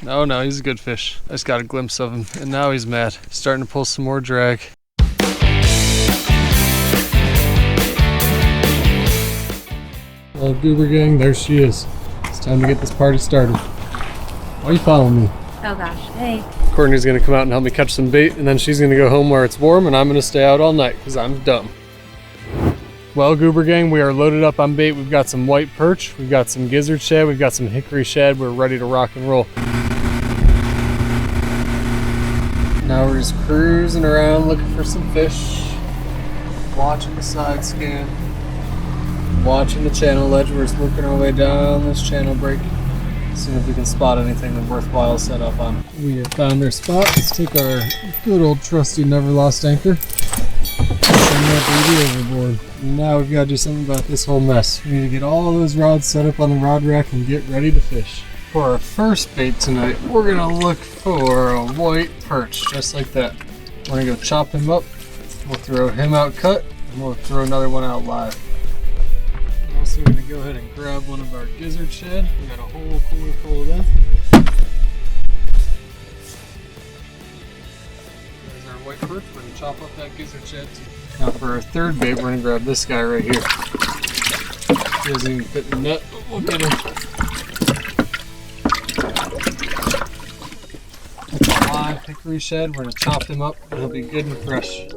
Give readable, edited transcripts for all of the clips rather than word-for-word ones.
No, he's a good fish. I just got a glimpse of him, and now he's mad. He's starting to pull some more drag. Well, Goober gang, there she is. It's time to get this party started. Why are you following me? Oh gosh, hey. Courtney's gonna come out and help me catch some bait, and then she's gonna go home where it's warm, and I'm gonna stay out all night, because I'm dumb. Well, Goober gang, we are loaded up on bait. We've got some white perch, we've got some gizzard shad, we've got some hickory shad. We're ready to rock and roll. Now we're just cruising around looking for some fish, watching the side scan, watching the channel ledge. We're just working our way down this channel break, seeing if we can spot anything worthwhile set up on. We have found our spot. Let's take our good old trusty never lost anchor, send that baby overboard. Now we've got to do something about this whole mess. We need to get all those rods set up on the rod rack and get ready to fish. For our first bait tonight, we're gonna look for a white perch, just like that. We're gonna go chop him up. We'll throw him out cut, and we'll throw another one out live. We're also gonna go ahead and grab one of our gizzard shad. We got a whole cooler full of them. There's our white perch. We're gonna chop up that gizzard shad too. Now for our third bait, we're gonna grab this guy right here. He doesn't even fit in the net, but we'll get him. Live hickory shad. We're gonna chop him up, and he'll be good and fresh.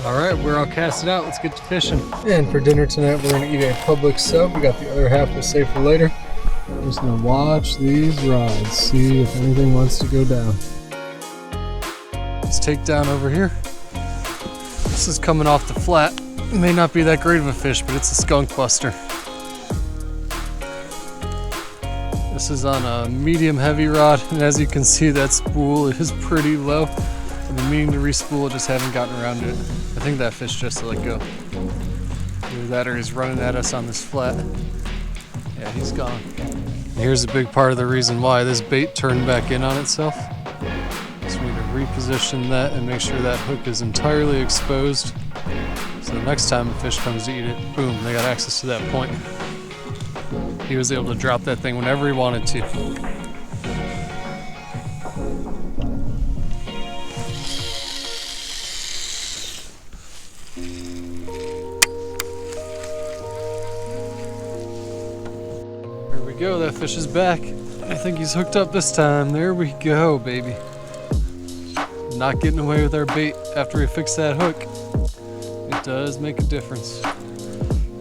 Alright, we're all casted out. Let's get to fishing. And for dinner tonight, we're going to eat a Publix sub. We got the other half we'll save for later. I'm just going to watch these rods, see if anything wants to go down. Let's take down over here. This is coming off the flat. It may not be that great of a fish, but it's a skunk buster. This is on a medium heavy rod, and as you can see, that spool is pretty low. I've been meaning to re-spool, just haven't gotten around to it. I think that fish just let go. Either that or he's running at us on this flat. Yeah, he's gone. And here's a big part of the reason why this bait turned back in on itself. So we need to reposition that and make sure that hook is entirely exposed. So the next time a fish comes to eat it, boom, they got access to that point. He was able to drop that thing whenever he wanted to. Go, that fish is back. I think he's hooked up this time. There we go, baby. Not getting away with our bait after we fix that hook. It does make a difference.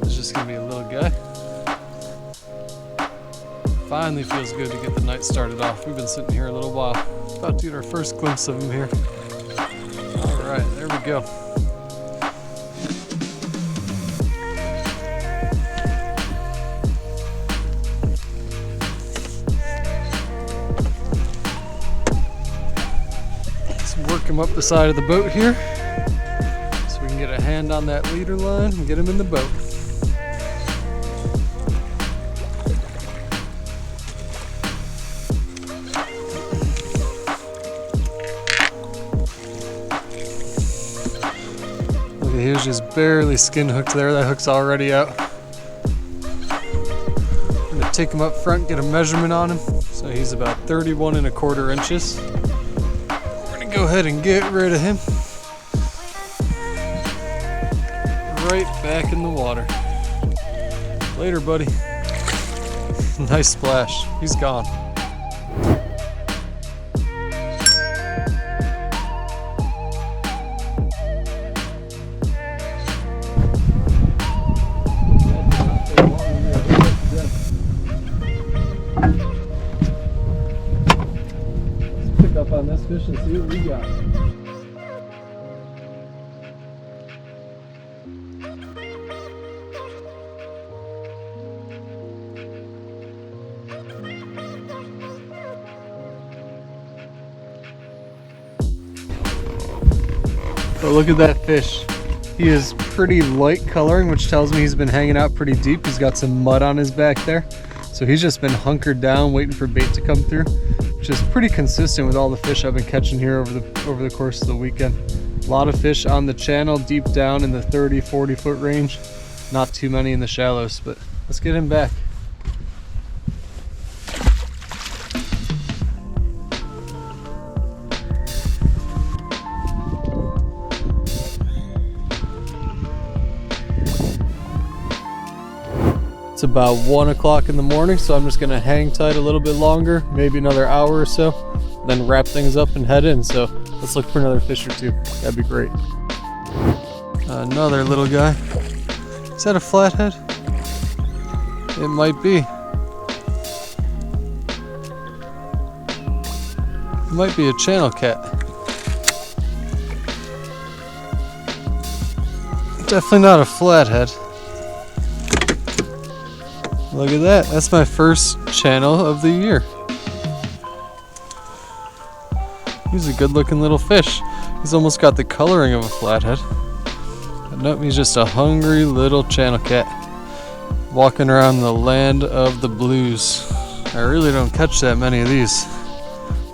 It's just gonna be a little guy. Finally feels good to get the night started off. We've been sitting here a little while. About to get our first glimpse of him here. All right, there we go. Work him up the side of the boat here so we can get a hand on that leader line and get him in the boat. Look, he was just barely skin hooked there. That hook's already out. I'm gonna take him up front, get a measurement on him so So he's about 31¼ inches. We're gonna go ahead and get rid of him. Right back in the water. Later, buddy. Nice splash. He's gone. Let's pick up on this fish and see what we got. But look at that fish. He is pretty light coloring, which tells me he's been hanging out pretty deep. He's got some mud on his back there. So he's just been hunkered down waiting for bait to come through, which is pretty consistent with all the fish I've been catching here over the course of the weekend. A lot of fish on the channel deep down in the 30-40 foot range. Not too many in the shallows, but let's get him back. It's about 1 o'clock in the morning, so I'm just gonna hang tight a little bit longer, maybe another hour or so, then wrap things up and head in. So let's look for another fish or two. That'd be great. Another little guy. Is that a flathead? It might be. It might be a channel cat. Definitely not a flathead. Look at that. That's my first channel of the year. He's a good looking little fish. He's almost got the coloring of a flathead. But nope, he's just a hungry little channel cat. Walking around the land of the blues. I really don't catch that many of these.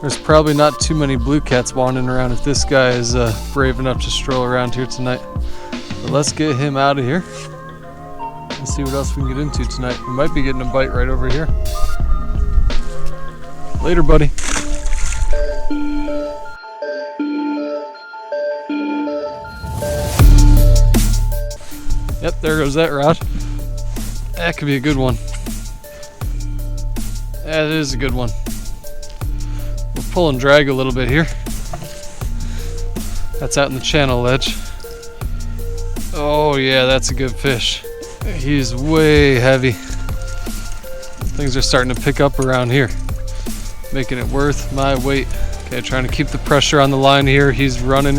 There's probably not too many blue cats wandering around if this guy is brave enough to stroll around here tonight. But let's get him out of here. Let's see what else we can get into tonight. We might be getting a bite right over here. Later, buddy. Yep, there goes that rod. That could be a good one. That is a good one. We'll pull and drag a little bit here. That's out in the channel ledge. Oh yeah, that's a good fish. He's way heavy. Things are starting to pick up around here, making it worth my weight. Okay, trying to keep the pressure on the line here. He's running.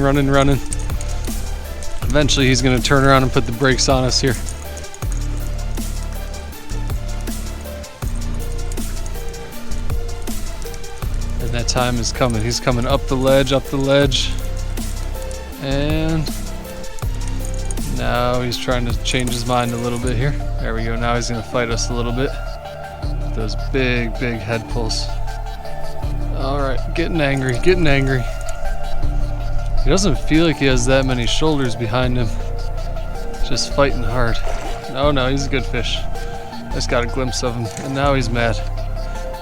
Eventually he's gonna turn around and put the brakes on us here. And that time is coming. He's coming up the ledge. And now he's trying to change his mind a little bit here. There we go. Now he's going to fight us a little bit. Those big head pulls. All right, getting angry. He doesn't feel like he has that many shoulders behind him. Just fighting hard. Oh no, he's a good fish. I just got a glimpse of him, and now he's mad.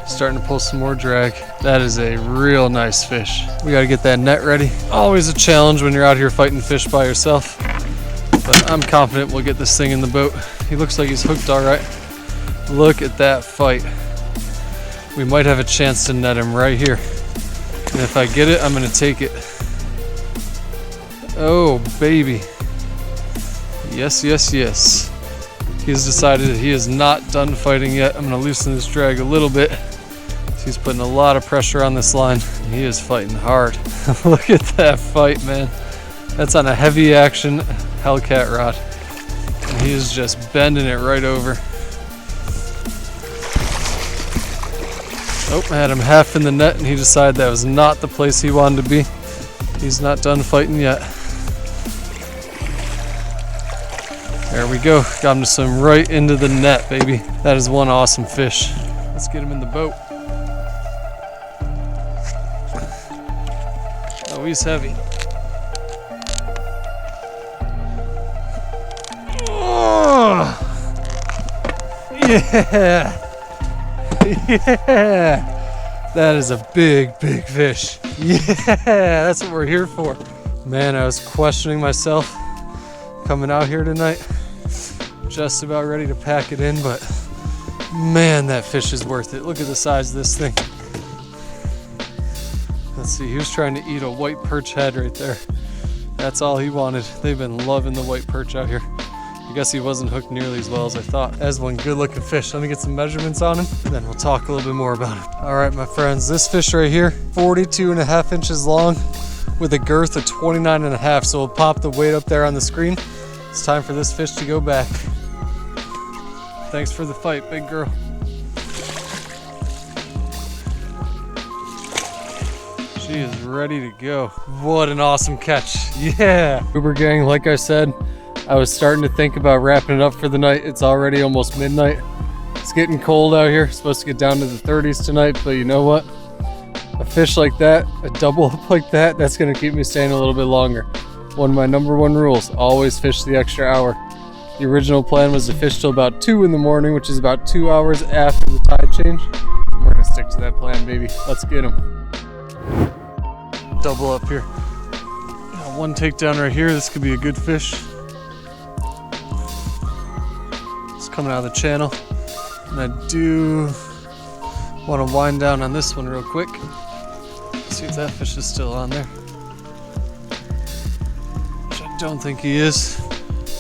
Starting to pull some more drag. That is a real nice fish. We got to get that net ready. Always a challenge when you're out here fighting fish by yourself. But I'm confident we'll get this thing in the boat. He looks like he's hooked all right. Look at that fight. We might have a chance to net him right here. And if I get it, I'm gonna take it. Oh, baby. Yes. He's decided that he is not done fighting yet. I'm gonna loosen this drag a little bit. He's putting a lot of pressure on this line. He is fighting hard. Look at that fight, man. That's on a heavy action Hellcat rod. And he is just bending it right over. Oh, I had him half in the net and he decided that was not the place he wanted to be. He's not done fighting yet. There we go. Got him to swim right into the net, baby. That is one awesome fish. Let's get him in the boat. Oh, he's heavy. Oh, yeah. That is a big, big fish. Yeah, that's what we're here for. Man, I was questioning myself coming out here tonight. Just about ready to pack it in, but man, that fish is worth it. Look at the size of this thing. Let's see, he was trying to eat a white perch head right there. That's all he wanted. They've been loving the white perch out here. I guess he wasn't hooked nearly as well as I thought. As one good looking fish. Let me get some measurements on him, and then we'll talk a little bit more about it. All right, my friends, this fish right here, 42.5 inches long with a girth of 29.5. So we'll pop the weight up there on the screen. It's time for this fish to go back. Thanks for the fight, big girl. She is ready to go. What an awesome catch. Yeah. Goober gang, like I said, I was starting to think about wrapping it up for the night. It's already almost midnight. It's getting cold out here. It's supposed to get down to the 30s tonight, but you know what? A fish like that, a double up like that, that's gonna keep me staying a little bit longer. One of my #1 rules, always fish the extra hour. The original plan was to fish till about 2 in the morning, which is about 2 hours after the tide change. We're gonna stick to that plan, baby. Let's get him. Double up here. Got one takedown right here. This could be a good fish. It's coming out of the channel. And I do want to wind down on this one real quick. See if that fish is still on there. Which I don't think he is.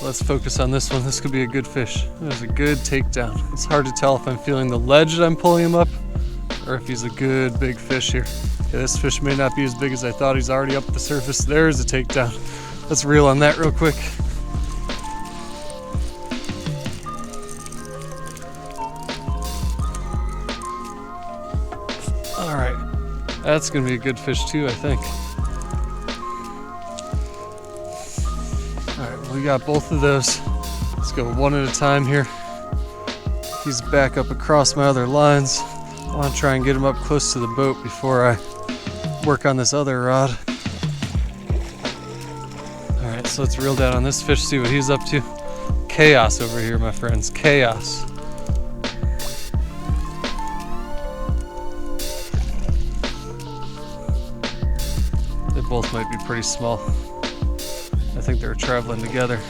Let's focus on this one. This could be a good fish. There's a good takedown. It's hard to tell if I'm feeling the ledge that I'm pulling him up or if he's a good big fish here. Okay, this fish may not be as big as I thought. He's already up the surface. There's a takedown. Let's reel on that real quick. All right, that's gonna be a good fish too, I think. All right, well, we got both of those. Let's go one at a time here. He's back up across my other lines. I want to try and get him up close to the boat before I work on this other rod. All right, so let's reel down on this fish, see what he's up to. Chaos over here, my friends, chaos. They both might be pretty small. I think they're traveling together.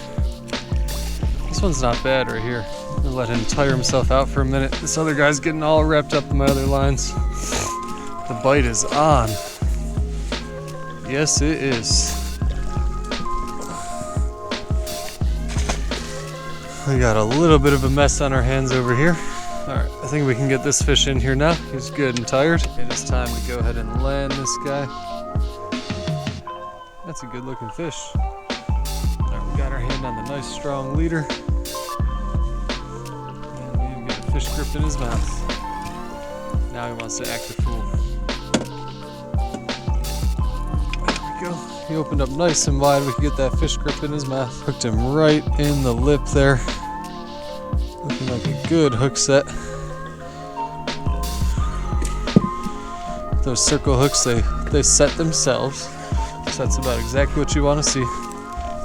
This one's not bad right here. I'm gonna let him tire himself out for a minute. This other guy's getting all wrapped up in my other lines. The bite is on. Yes, it is. We got a little bit of a mess on our hands over here. All right, I think we can get this fish in here now. He's good and tired. It is time to go ahead and land this guy. That's a good looking fish. All right, we got our hand on the nice strong leader. And we've got a fish gripped in his mouth. Now he wants to act the fool. There we go. He opened up nice and wide. We could get that fish grip in his mouth. Hooked him right in the lip there. Looking like a good hook set. Those circle hooks, they set themselves. So that's about exactly what you want to see.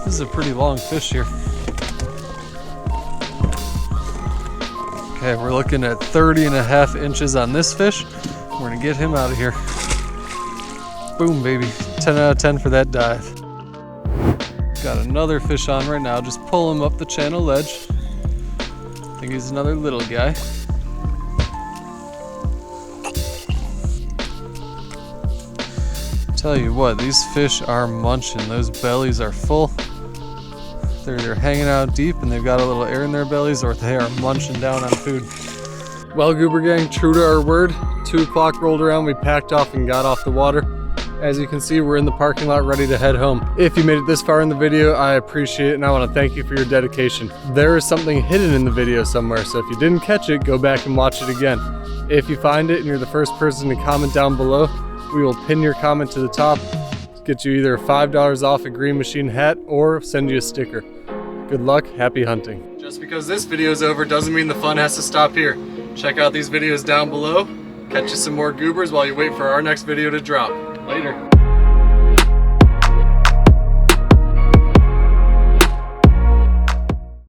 This is a pretty long fish here. Okay, we're looking at 30.5 inches on this fish. We're gonna get him out of here. Boom, baby. 10 out of 10 for that dive. Got another fish on right now. Just pull him up the channel ledge. I think he's another little guy. Tell you what, these fish are munching. Those bellies are full. They're either hanging out deep and they've got a little air in their bellies, or they are munching down on food. Well, Goober gang, true to our word, 2 o'clock rolled around, we packed off and got off the water. As you can see, we're in the parking lot ready to head home. If you made it this far in the video, I appreciate it and I want to thank you for your dedication. There is something hidden in the video somewhere, so if you didn't catch it, go back and watch it again. If you find it and you're the first person to comment down below, we will pin your comment to the top, get you either $5 off a Green Machine hat or send you a sticker. Good luck, happy hunting. Just because this video is over doesn't mean the fun has to stop here. Check out these videos down below. Catch you some more goobers while you wait for our next video to drop. Later.